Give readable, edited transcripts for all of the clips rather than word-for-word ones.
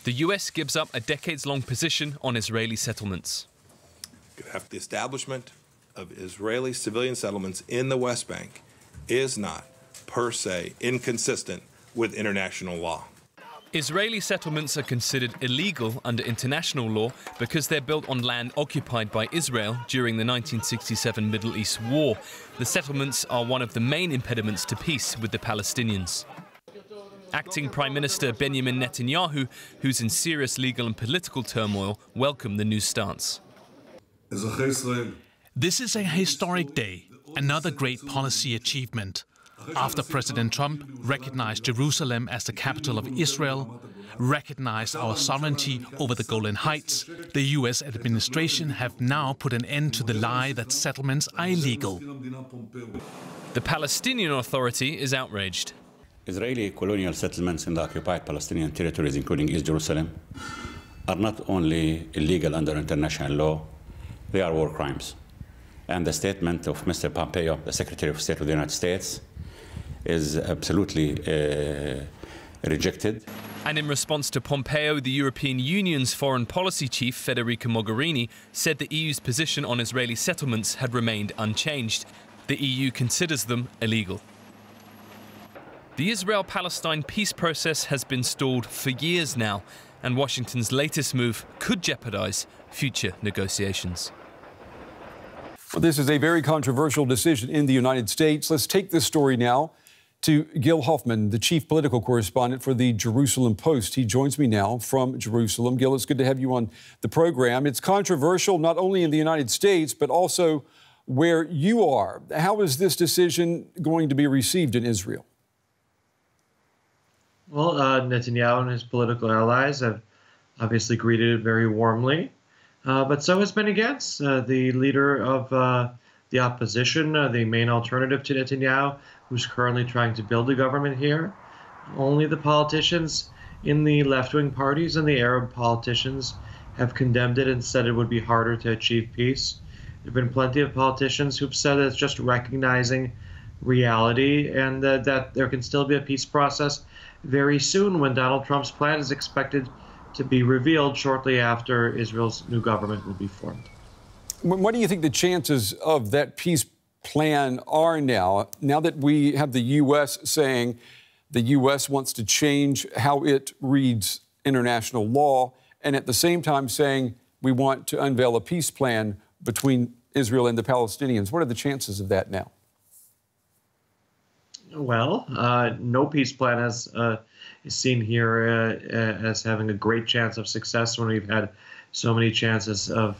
The US gives up a decades-long position on Israeli settlements. The establishment of Israeli civilian settlements in the West Bank is not, per se, inconsistent with international law. Israeli settlements are considered illegal under international law because they're built on land occupied by Israel during the 1967 Middle East War. The settlements are one of the main impediments to peace with the Palestinians. Acting Prime Minister Benjamin Netanyahu, who's in serious legal and political turmoil, welcomed the new stance. This is a historic day, another great policy achievement. After President Trump recognized Jerusalem as the capital of Israel, recognized our sovereignty over the Golan Heights, the US administration have now put an end to the lie that settlements are illegal. The Palestinian Authority is outraged. Israeli colonial settlements in the occupied Palestinian territories, including East Jerusalem, are not only illegal under international law, they are war crimes. And the statement of Mr. Pompeo, the Secretary of State of the United States, is absolutely rejected. And in response to Pompeo, the European Union's foreign policy chief, Federica Mogherini, said the EU's position on Israeli settlements had remained unchanged. The EU considers them illegal. The Israel-Palestine peace process has been stalled for years now, and Washington's latest move could jeopardize future negotiations. Well, this is a very controversial decision in the United States. Let's take this story now to Gil Hoffman, the chief political correspondent for the Jerusalem Post. He joins me now from Jerusalem. Gil, it's good to have you on the program. It's controversial not only in the United States, but also where you are. How is this decision going to be received in Israel? Well, Netanyahu and his political allies have obviously greeted it very warmly, but so has Benny Gantz, the leader of the opposition, the main alternative to Netanyahu, who's currently trying to build a government here. Only the politicians in the left-wing parties and the Arab politicians have condemned it and said it would be harder to achieve peace. There have been plenty of politicians who've said it's just recognizing reality and that there can still be a peace process very soon when Donald Trump's plan is expected to be revealed shortly after Israel's new government will be formed. What do you think the chances of that peace plan are now that we have the U.S. saying the U.S. wants to change how it reads international law, and at the same time saying we want to unveil a peace plan between Israel and the Palestinians? What are the chances of that now? Well, no peace plan is seen here as having a great chance of success when we've had so many chances of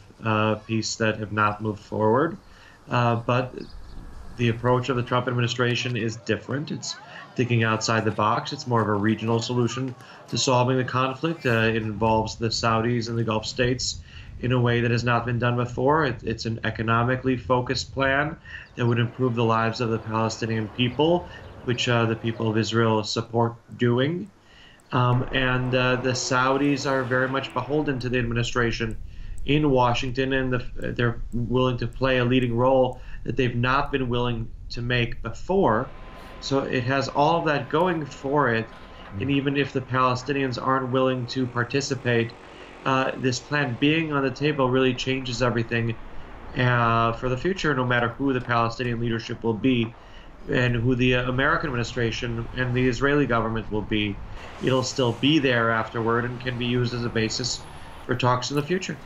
peace that have not moved forward. But the approach of the Trump administration is different. It's thinking outside the box. It's more of a regional solution to solving the conflict. It involves the Saudis and the Gulf states in a way that has not been done before. It's an economically focused plan that would improve the lives of the Palestinian people, which the people of Israel support doing. And the Saudis are very much beholden to the administration in Washington, and they're willing to play a leading role that they've not been willing to make before. So it has all of that going for it. And even if the Palestinians aren't willing to participate, this plan being on the table really changes everything for the future, no matter who the Palestinian leadership will be and who the American administration and the Israeli government will be. It'll still be there afterward and can be used as a basis for talks in the future.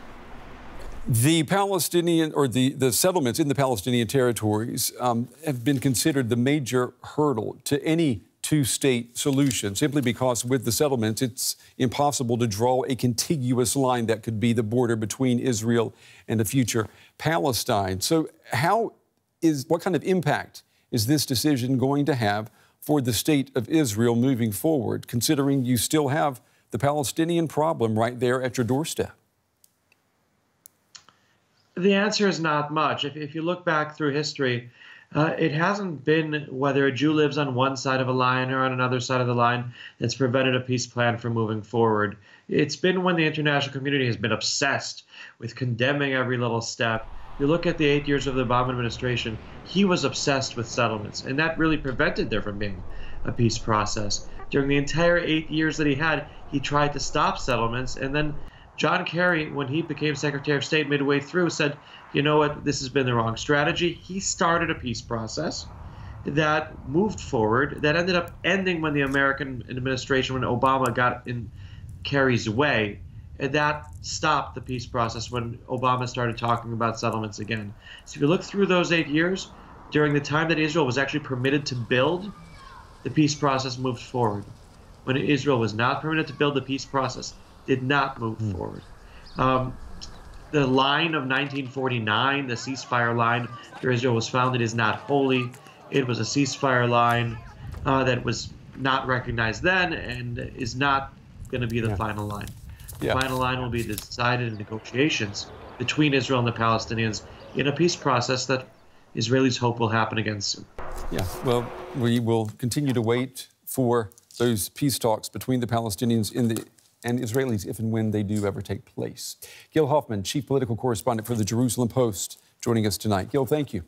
The Palestinian, or the settlements in the Palestinian territories have been considered the major hurdle to any two-state solution, simply because with the settlements, it's impossible to draw a contiguous line that could be the border between Israel and a future Palestine. So what kind of impact is this decision going to have for the state of Israel moving forward, considering you still have the Palestinian problem right there at your doorstep? The answer is not much. If you look back through history, it hasn't been whether a Jew lives on one side of a line or on another side of the line that's prevented a peace plan from moving forward. It's been when the international community has been obsessed with condemning every little step. You look at the 8 years of the Obama administration, he was obsessed with settlements, and that really prevented there from being a peace process. During the entire 8 years that he had, he tried to stop settlements. And then John Kerry, when he became Secretary of State midway through, said, you know what, this has been the wrong strategy. He started a peace process that moved forward, that ended up ending when the American administration, when Obama got in Kerry's way. And that stopped the peace process when Obama started talking about settlements again. So if you look through those 8 years, during the time that Israel was actually permitted to build, the peace process moved forward. When Israel was not permitted to build, the peace process did not move forward. The line of 1949, the ceasefire line where Israel was founded, is not holy. It was a ceasefire line that was not recognized then and is not going to be the final line. The final line will be decided in negotiations between Israel and the Palestinians in a peace process that Israelis hope will happen again soon. Yeah, well, we will continue to wait for those peace talks between the Palestinians and Israelis if and when they do ever take place. Gil Hoffman, chief political correspondent for the Jerusalem Post, joining us tonight. Gil, thank you.